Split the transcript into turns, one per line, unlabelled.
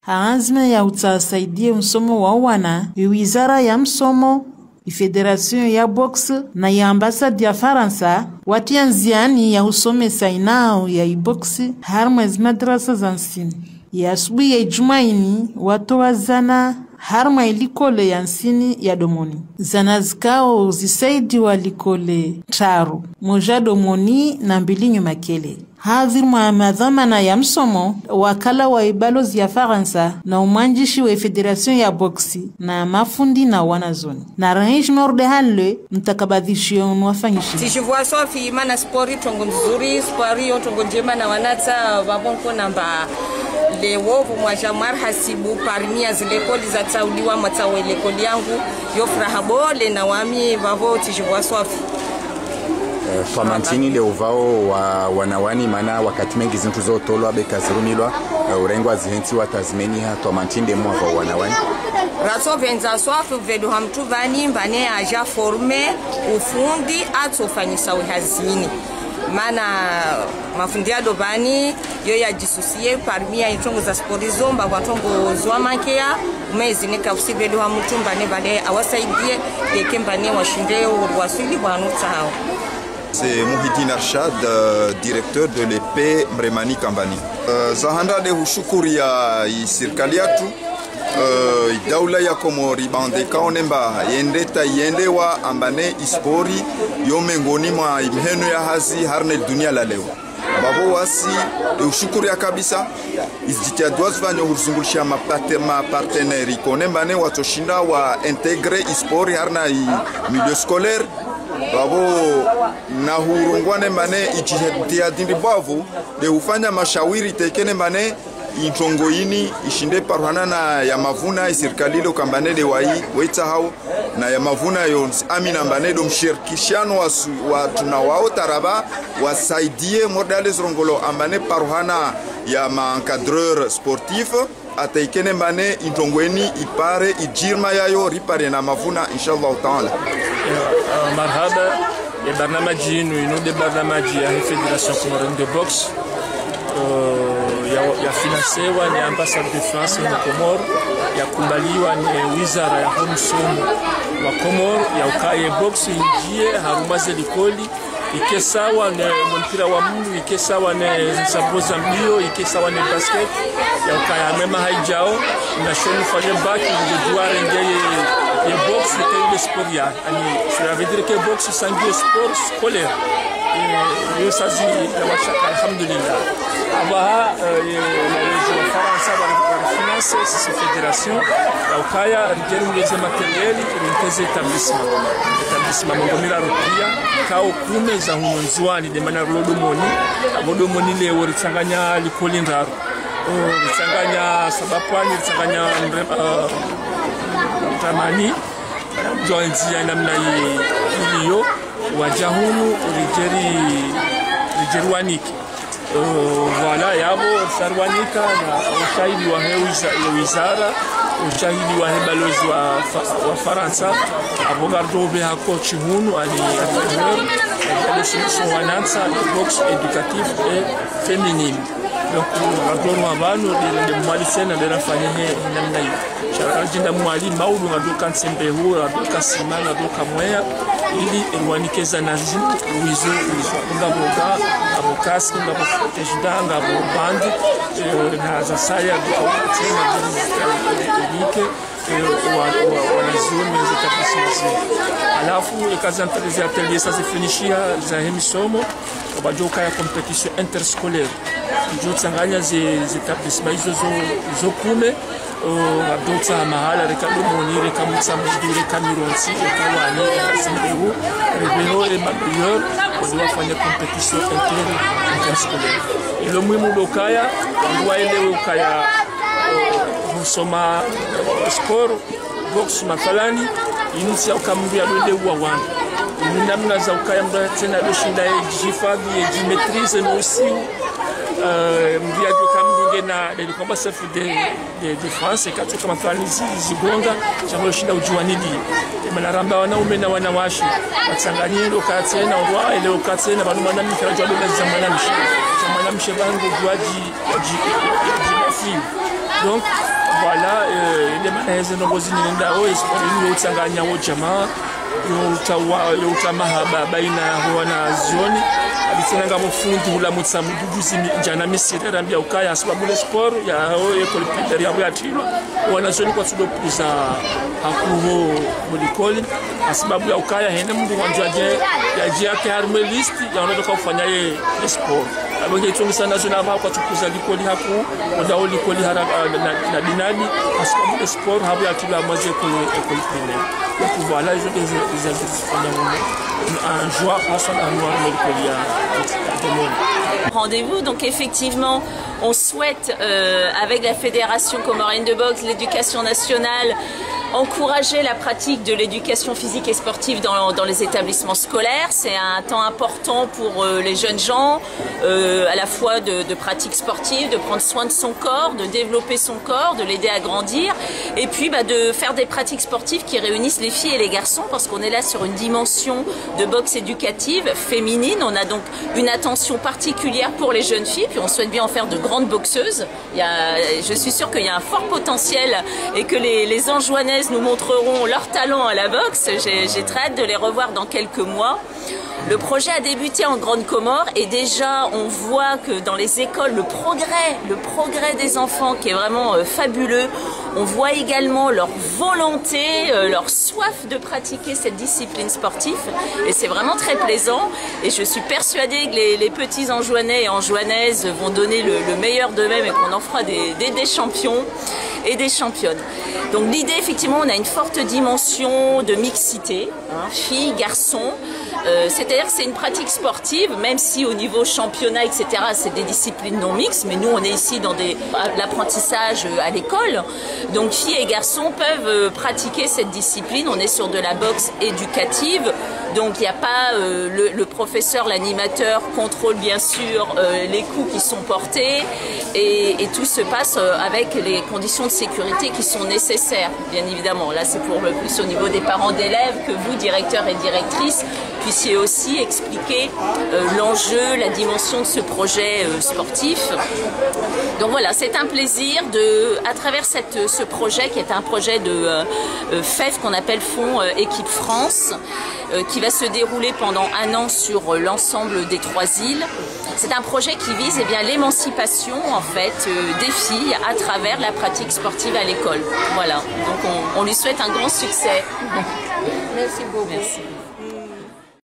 Haazma ya utasaidia msomo wa wana, wizara ya msomo, Federation ya box na ya ambasade ya Faransa watia nziani ya usome sainao ya ibox harmaz madrasa zansini. Ya asubuhi ya Ijumaini watoa zana harma ilikole ya nsini ya domoni. Zana zikao zisaidi walikole taru, moja domoni na mbilinyo makele. Hadhir madhamana ya msomo, wakala wa ibalozi ya Faransa na umanjishi wa Federation ya boksi na mafundi na wanazoni. Na arrangement de halle mtakabadhishio wafanyishi.
Tishivua sofi mana spori tongo nzuri, spori yo tongo njema na wanata wabonko namba lewovu mwajamar hasibu parmi ya zilekoli za tauliwa matawelekoli yangu yo frahabole na wami wavo tishivua sofi.
Twamantini le uvao wa wanawani mana wakati mengi zintu zo tolwa bekazirumilwa urengwa zihenti wa Tasmania twamantini de mwa wa wanawani
raso venza swafu vedu hamtu vani mbane aja forme ufundi atofanyisa uhazini mana mafundi ado bani yo ya jisusie parmi ya itongo za sporizo mba kwa tongo zwa mankea umezi nika usivedu hamtu mbane bale awasaidie deke mbane washinde urwasili wanuta hao.
C'est Mouhidine Arshad, directeur de l'EP Mremani Kambani. Zahanda de hushukuri ya serikali yetu daula ya Komori bande kaonemba yendeta yendewa ambane ispori yo mengoni mwa imheno ya hazi harne dunia la leo. Babo wasi ushukuri ya kabisa izjitihadwa zvanyo huzungulisha parteneri konembane watoshinda wa integre ispori harna milieu scolaire. Babo na hurungwane mane ijihadindi bavu de ufanya mashawiri tekene mane intongo ini ishinde parwana na ya mavuna serikali lo kambane de waita hao na ya mavuna yons amina mbane do mshirikishano wa tunawao taraba wasaidie modale zrongolo ambane parwana ya encadreur sportif ataikene mbane intongweni ipare ijirma yayo ripare na mavuna inshallah taala.
Marhaba ya barnamaji yenu de barnamaji ya Federation Comorienne de Boxe ya financewa ni ambassade de France na Comore ya kubaliwa ni wizara ya msomo wa Comore ya ukaye boxe injie harumaze likoli ike sawa ne mpira wa mungu ike sawa ne saboza mbio ike sawa ne basket ya ukaya mema haijao na shoni fanye baki de jouer ngeye et boxe c'est le sport ya ani cela veut dire que boxe c'est un sport scolaire et ça c'est la alhamdulillah aba la Faransa va financer cette fédération au kaya ngeni les matériels et les établissements ngomira rupia kao kume za hunonzwani de mana rodomoni le woritsanganya likolindaro ritsanganya sabapani ritsanganya tamani joinzi ya namna hiyo wajahunu rijeruaniki wala yabo sarwanika na ushahidi wa wizara ushahidi wa balozi wa Faransa abogardo be hakochi hunu ali son wanansa boxe éducatif et féminine. Donc radon wabano de mwalisena de rafanyehe namna hiyo charajinda mwali maudu ngadoka nsembe huo ngadoka simana ngadoka mwea ili erwanikeza nazimu wizo ngaboga abokasi ngabotejida ngabobandi na zasaya tena dike wanazioni zitapisima alafu ikazanteleza atelier ça se finishia za hemisomo bajoka ya compétition interscolaire ndio tsanganya zitapisima hizo kume adotsa mahala rekado monire kamutsa mudure kamironsi ekawani kasimbehu rebeho et mabiyor wafanya compétition interscolaire ilo muhimu lokaya ngwa ile ukaya husoma sport box mathalani inisia ukambia dole uwawani namna za ukaya mda tena doshinda jifadhi jimetrize no aussi mbia dokambi na le combat chef de France kati kama fulani zigonga chango shinda ujuanili manaramba wanaume na wanawashi watsanganyiro kati na rwa ile kati na bado mwana mkarajo dola za mwanamshi bangu juaji donc Voilà, ile maana hizo nongozi nenda sport ni uchanganya wa jamaa yo mahaba baina ya wanazioni abitsenga mufundi ula mutsamu duduzi jana misiri rambia ukaya sababu le sport ya école primaire ya atilo wanazioni kwa tudo puza hakuho mulikoli sababu ya ukaya hene mundu wanjaje yaje yake harmelist ya unatoka kufanya ye sport abonge itungi sana zona ba kwa tukuza likoli haku odao likoli haraka na dinadi sababu le sport habu ya atilo amaze école primaire. Donc voilà, ils ont un joueur face à un noir
rendez-vous. Donc effectivement, on souhaite, avec la Fédération comorienne de boxe, l'éducation nationale, encourager la pratique de l'éducation physique et sportive dans les établissements scolaires. C'est un temps important pour les jeunes gens, à la fois de pratique sportive, de prendre soin de son corps, de développer son corps, de l'aider à grandir, et puis de faire des pratiques sportives qui réunissent les filles et les garçons, parce qu'on est là sur une dimension de boxe éducative féminine. On a donc une attention particulière pour les jeunes filles, puis on souhaite bien en faire de grandes boxeuses. Je suis sûre qu'il y a un fort potentiel et que les Anjouanaises nous montreront leur talent à la boxe. J'ai très hâte de les revoir dans quelques mois. Le projet a débuté en Grande Comore et déjà on voit que dans les écoles le progrès des enfants qui est vraiment fabuleux. On voit également leur volonté, leur soif de pratiquer cette discipline sportive et c'est vraiment très plaisant. Et je suis persuadée que les petits Anjouanais et Anjouanaises vont donner le meilleur d'eux-mêmes et qu'on en fera des champions et des championnes. Donc l'idée, effectivement, on a une forte dimension de mixité, filles, garçons. C'est-à-dire que c'est une pratique sportive, même si au niveau championnat, etc., c'est des disciplines non mixtes, mais nous, on est ici dans l'apprentissage à l'école. Donc filles et garçons peuvent pratiquer cette discipline. On est sur de la boxe éducative. Donc il n'y a pas le professeur, l'animateur contrôle bien sûr les coups qui sont portés et tout se passe avec les conditions de sécurité qui sont nécessaires, bien évidemment. Là c'est pour le plus au niveau des parents d'élèves que vous, directeurs et directrices, puissiez aussi expliquer l'enjeu, la dimension de ce projet sportif. Donc voilà, c'est un plaisir à travers ce projet qui est un projet de FEF qu'on appelle Fonds Équipe France, qui va se dérouler pendant un an sur l'ensemble des 3 îles. C'est un projet qui vise l'émancipation en fait des filles à travers la pratique sportive à l'école. Voilà, donc on lui souhaite un grand succès.
Merci beaucoup.
Merci.